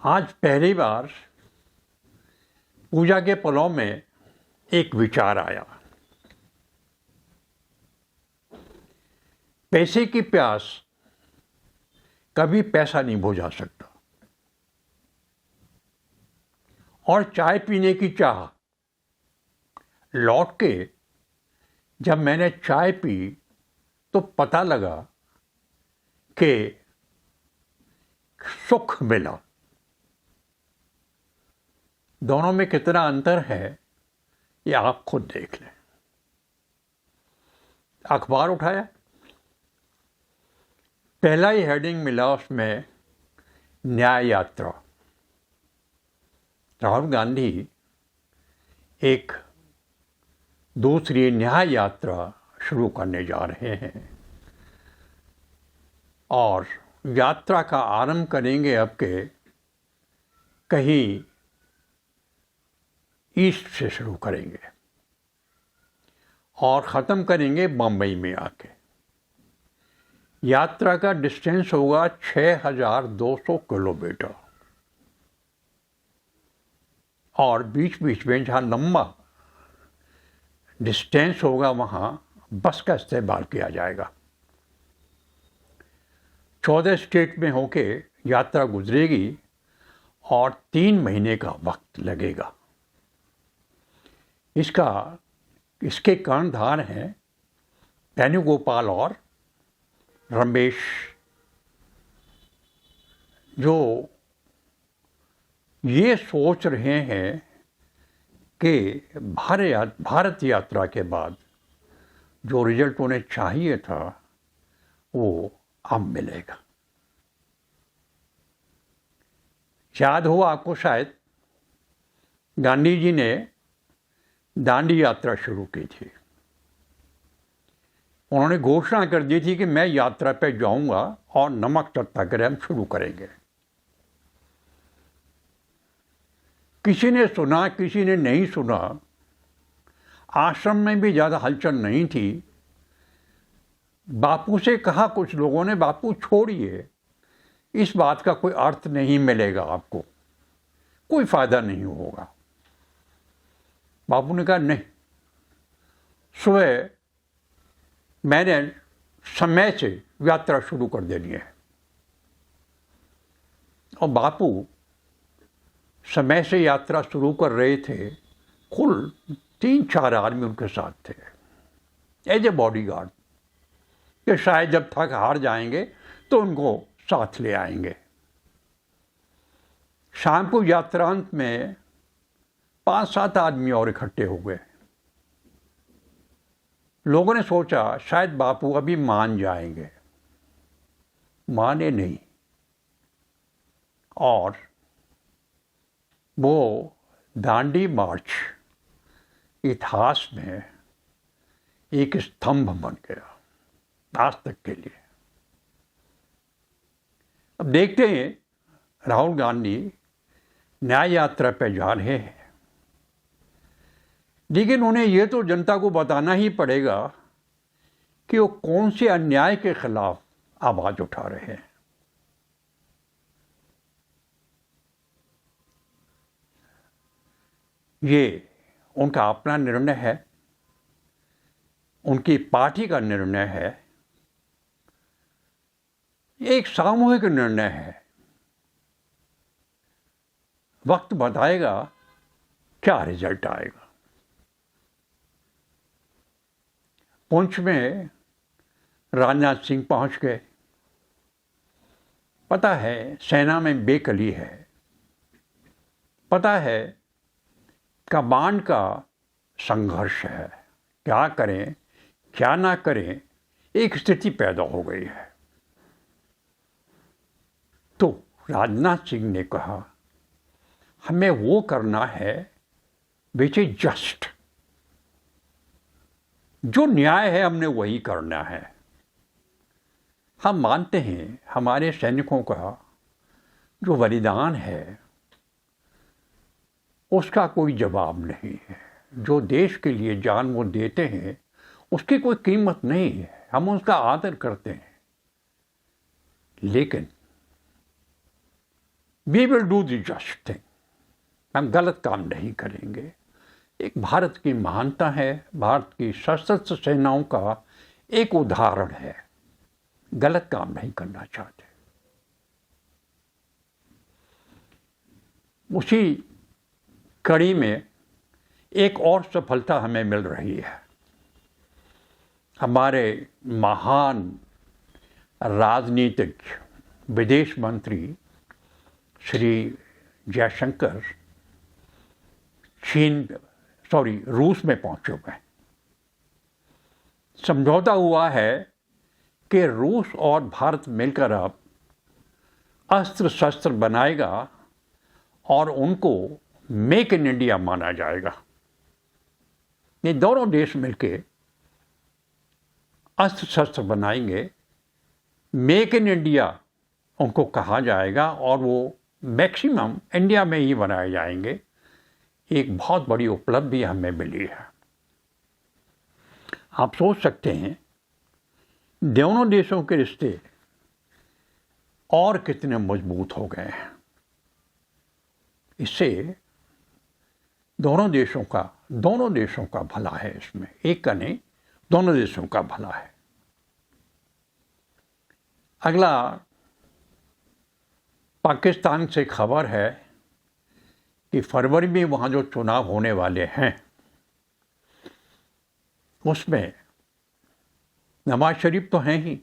आज पहली बार पूजा के पलों में एक विचार आया। पैसे की प्यास कभी पैसा नहीं बुझा सकता और चाय पीने की चाह लौट के जब मैंने चाय पी तो पता लगा कि सुख मिला। दोनों में कितना अंतर है ये आप खुद देख लें। अखबार उठाया, पहला ही हेडिंग मिला उसमें न्याय यात्रा। राहुल गांधी एक दूसरी न्याय यात्रा शुरू करने जा रहे हैं और यात्रा का आरंभ करेंगे अब के कहीं ईस्ट से शुरू करेंगे और ख़त्म करेंगे बम्बई में आके। यात्रा का डिस्टेंस होगा 6200 किलोमीटर और बीच बीच में जहाँ लंबा डिस्टेंस होगा वहाँ बस का इस्तेमाल किया जाएगा। 14 स्टेट में होके यात्रा गुजरेगी और 3 महीने का वक्त लगेगा। इसके कर्णधार हैं वेणुगोपाल और रमेश, जो ये सोच रहे हैं कि भारत यात्रा के बाद जो रिजल्ट उन्हें चाहिए था वो अब मिलेगा। याद हो आपको शायद गांधी जी ने दांडी यात्रा शुरू की थी। उन्होंने घोषणा कर दी थी कि मैं यात्रा पे जाऊंगा और नमक सत्याग्रह शुरू करेंगे। किसी ने सुना, किसी ने नहीं सुना। आश्रम में भी ज़्यादा हलचल नहीं थी। बापू से कहा कुछ लोगों ने, बापू छोड़िए, इस बात का कोई अर्थ नहीं मिलेगा, आपको कोई फायदा नहीं होगा। बापू ने कहा नहीं, सुबह मैंने समय से यात्रा शुरू कर देनी है। और बापू समय से यात्रा शुरू कर रहे थे। कुल 3-4 आदमी उनके साथ थे एज ए बॉडीगार्ड, कि शायद जब थक हार जाएंगे तो उनको साथ ले आएंगे। शाम को यात्रांत में 5-7 आदमी और इकट्ठे हो गए। लोगों ने सोचा शायद बापू अभी मान जाएंगे, माने नहीं और वो दांडी मार्च इतिहास में एक स्तंभ बन गया आज तक के लिए। अब देखते हैं राहुल गांधी न्याय यात्रा पर जा रहे हैं, लेकिन उन्हें यह तो जनता को बताना ही पड़ेगा कि वो कौन से अन्याय के खिलाफ आवाज उठा रहे हैं। ये उनका अपना निर्णय है, उनकी पार्टी का निर्णय है, एक सामूहिक निर्णय है। वक्त बताएगा क्या रिजल्ट आएगा। पुंछ में राजनाथ सिंह पहुंच गए। पता है सेना में बेकली है, पता है कमांड का संघर्ष है, क्या करें क्या ना करें, एक स्थिति पैदा हो गई है। तो राजनाथ सिंह ने कहा हमें वो करना है विच इज जस्ट, जो न्याय है हमने वही करना है। हम मानते हैं हमारे सैनिकों का जो बलिदान है उसका कोई जवाब नहीं है। जो देश के लिए जान वो देते हैं उसकी कोई कीमत नहीं है, हम उसका आदर करते हैं। लेकिन we will do the just thing, हम गलत काम नहीं करेंगे। एक भारत की महानता है, भारत की सशस्त्र सेनाओं का एक उदाहरण है, गलत काम नहीं करना चाहते। उसी कड़ी में एक और सफलता हमें मिल रही है। हमारे महान राजनीतिक विदेश मंत्री श्री जयशंकर रूस में पहुंचे हुए हैं। समझौता हुआ है कि रूस और भारत मिलकर अब अस्त्र शस्त्र बनाएगा और उनको मेक इन इंडिया माना जाएगा। ये दोनों देश मिलके अस्त्र शस्त्र बनाएंगे, मेक इन इंडिया उनको कहा जाएगा और वो मैक्सिमम इंडिया में ही बनाए जाएंगे। एक बहुत बड़ी उपलब्धि हमें मिली है। आप सोच सकते हैं दोनों देशों के रिश्ते और कितने मजबूत हो गए हैं। इससे दोनों देशों का भला है, इसमें एक का नहीं, दोनों देशों का भला है। अगला पाकिस्तान से खबर है कि फरवरी में वहाँ जो चुनाव होने वाले हैं उसमें नवाज शरीफ तो हैं ही,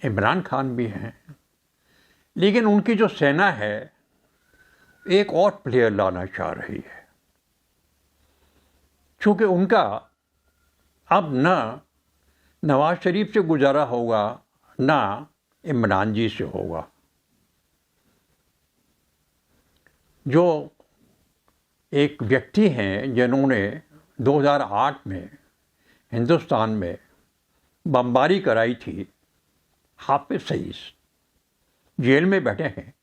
इमरान खान भी हैं, लेकिन उनकी जो सेना है एक और प्लेयर लाना चाह रही है। चूँकि उनका अब ना नवाज शरीफ से गुजारा होगा ना इमरान जी से होगा। जो एक व्यक्ति हैं जिन्होंने 2008 में हिंदुस्तान में बमबारी कराई थी, हाफिज सईद, जेल में बैठे हैं।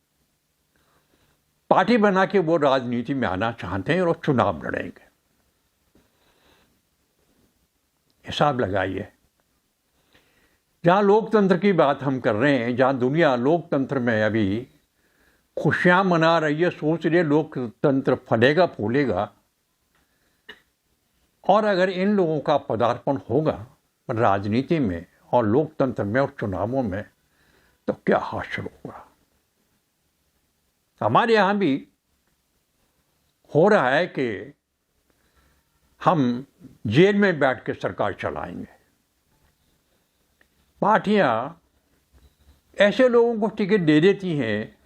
पार्टी बना के वो राजनीति में आना चाहते हैं और चुनाव लड़ेंगे। हिसाब लगाइए, जहाँ लोकतंत्र की बात हम कर रहे हैं, जहाँ दुनिया लोकतंत्र में अभी खुशियाँ मना रही है, सोच रही है लोकतंत्र फलेगा फूलेगा, और अगर इन लोगों का पदार्पण होगा राजनीति में और लोकतंत्र में और चुनावों में, तो क्या हासिल होगा। हमारे यहाँ भी हो रहा है कि हम जेल में बैठ के सरकार चलाएंगे। पार्टियां ऐसे लोगों को टिकट दे देती हैं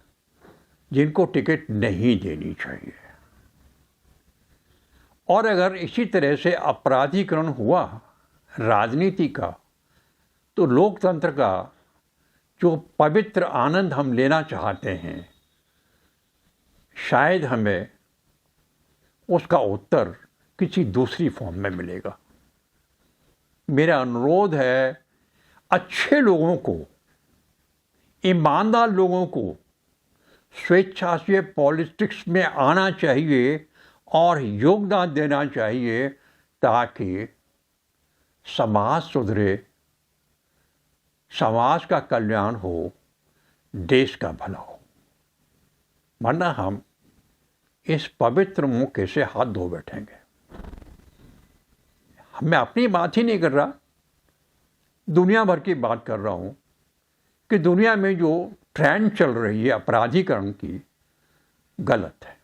जिनको टिकट नहीं देनी चाहिए। और अगर इसी तरह से अपराधीकरण हुआ राजनीति का, तो लोकतंत्र का जो पवित्र आनंद हम लेना चाहते हैं, शायद हमें उसका उत्तर किसी दूसरी फॉर्म में मिलेगा। मेरा अनुरोध है, अच्छे लोगों को, ईमानदार लोगों को स्वेच्छा से पॉलिटिक्स में आना चाहिए और योगदान देना चाहिए, ताकि समाज सुधरे, समाज का कल्याण हो, देश का भला हो। वरना हम इस पवित्र मौके से हाथ धो बैठेंगे। मैं अपनी बात ही नहीं कर रहा, दुनिया भर की बात कर रहा हूँ कि दुनिया में जो ट्रेंड चल रही है अपराधीकरण की, गलत है।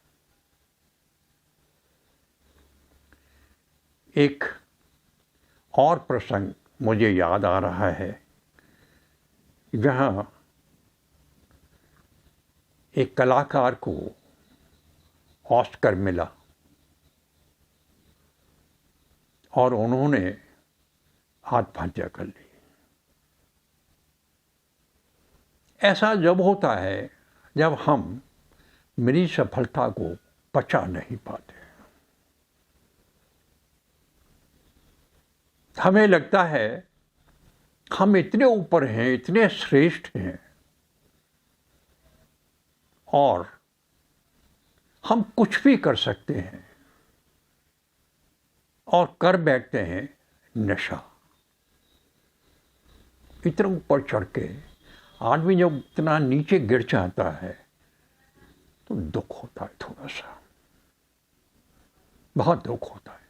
एक और प्रसंग मुझे याद आ रहा है, जहाँ एक कलाकार को ऑस्कर मिला और उन्होंने आत्महत्या कर ली। ऐसा जब होता है जब हम मेरी सफलता को पचा नहीं पाते। हमें लगता है हम इतने ऊपर हैं, इतने श्रेष्ठ हैं, और हम कुछ भी कर सकते हैं, और कर बैठते हैं नशा। इतना ऊपर चढ़ के आदमी जब इतना नीचे गिर जाता है, दुख होता है, थोड़ा सा बहुत दुख होता है।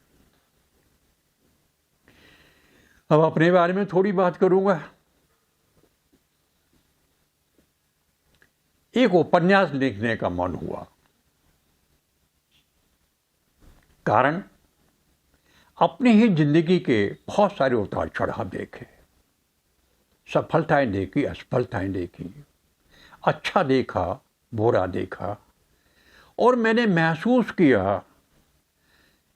अब अपने बारे में थोड़ी बात करूंगा। एक उपन्यास लिखने का मन हुआ, कारण अपनी ही जिंदगी के बहुत सारे उतार चढ़ाव देखे, सफलताएं देखी, असफलताएं देखी, अच्छा देखा, बुरा देखा, और मैंने महसूस किया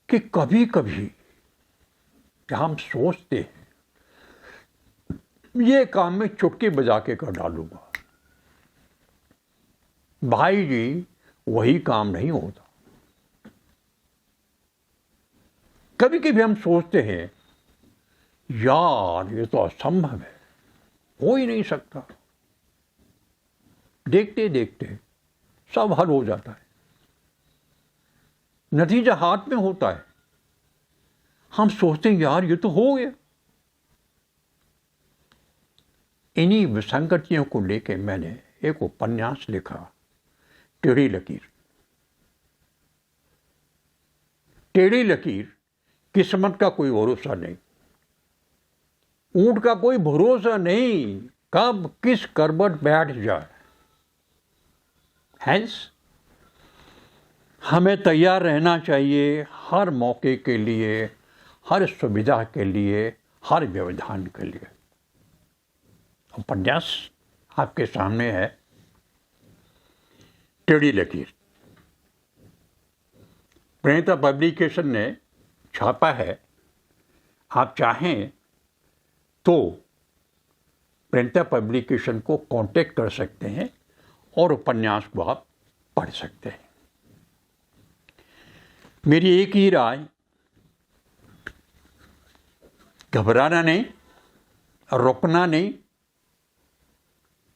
कि कभी कभी हम सोचते हैं ये काम मैं चुटकी बजा के कर डालूंगा, भाई जी वही काम नहीं होता। कभी कभी हम सोचते हैं यार ये तो असंभव है, हो ही नहीं सकता, देखते देखते सब हल हो जाता है, नतीजा हाथ में होता है। हम सोचते हैं यार ये तो हो गया। इन्हीं विसंगतियों को लेकर मैंने एक उपन्यास लिखा, टेढ़ी लकीर। टेढ़ी लकीर, किस्मत का कोई भरोसा नहीं, ऊंट का कोई भरोसा नहीं, कब किस करवट बैठ जाए। हैंस हमें तैयार रहना चाहिए हर मौके के लिए, हर सुविधा के लिए, हर व्यवधान के लिए। उपन्यास आपके सामने है, टेढ़ी लकीर। प्रणीता पब्लिकेशन ने छापा है। आप चाहें तो प्रणीता पब्लिकेशन को कांटेक्ट कर सकते हैं और उपन्यास को आप पढ़ सकते हैं। मेरी एक ही राय, घबराना नहीं, रुकना नहीं,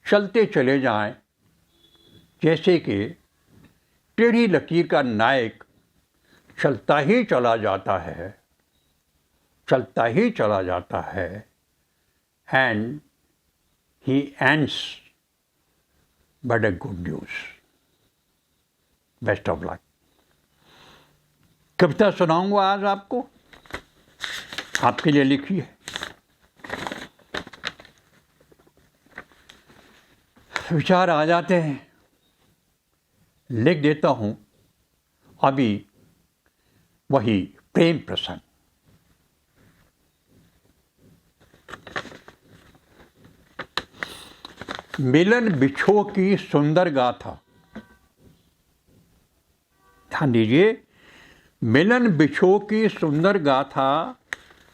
चलते चले जाएं। जैसे कि टेढ़ी लकीर का नायक चलता ही चला जाता है, चलता ही चला जाता है, and he ends but a good news. Best of luck. कविता सुनाऊंगा आज आपको, आपके लिए लिखी है। विचार आ जाते हैं, लिख देता हूं। अभी वही प्रेम प्रसंग। मिलन बिछो की सुंदर गाथा। ध्यान दीजिए, मिलन बिछो की सुंदर गाथा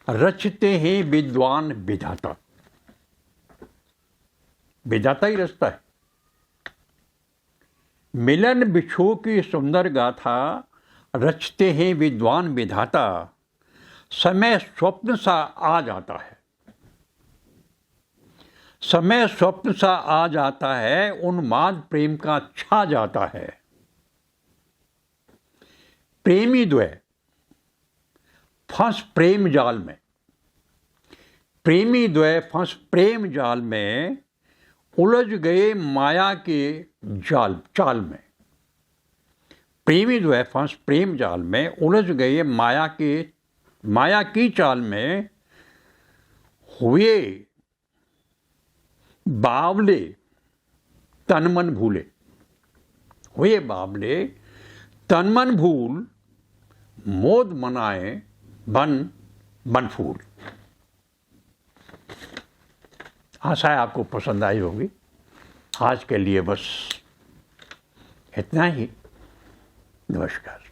रचते हैं विद्वान विधाता। विधाता ही रचता है। मिलन बिछो की सुंदर गाथा रचते हैं विद्वान विधाता। समय स्वप्न सा आ जाता है, समय स्वप्न सा आ जाता है, उन्माद प्रेम का छा जाता है। प्रेमी द्वय फंस प्रेम जाल में, प्रेमी द्वय फंस प्रेम जाल में, उलझ गए माया के चाल में। प्रेमी द्वय फंस प्रेम जाल में, उलझ गए माया की चाल में। हुए बावले तन मन भूले, हुए बावले तन मन भूल, मोद मनाए बन फूल। आशा है आपको पसंद आई होगी। आज के लिए बस इतना ही। नमस्कार।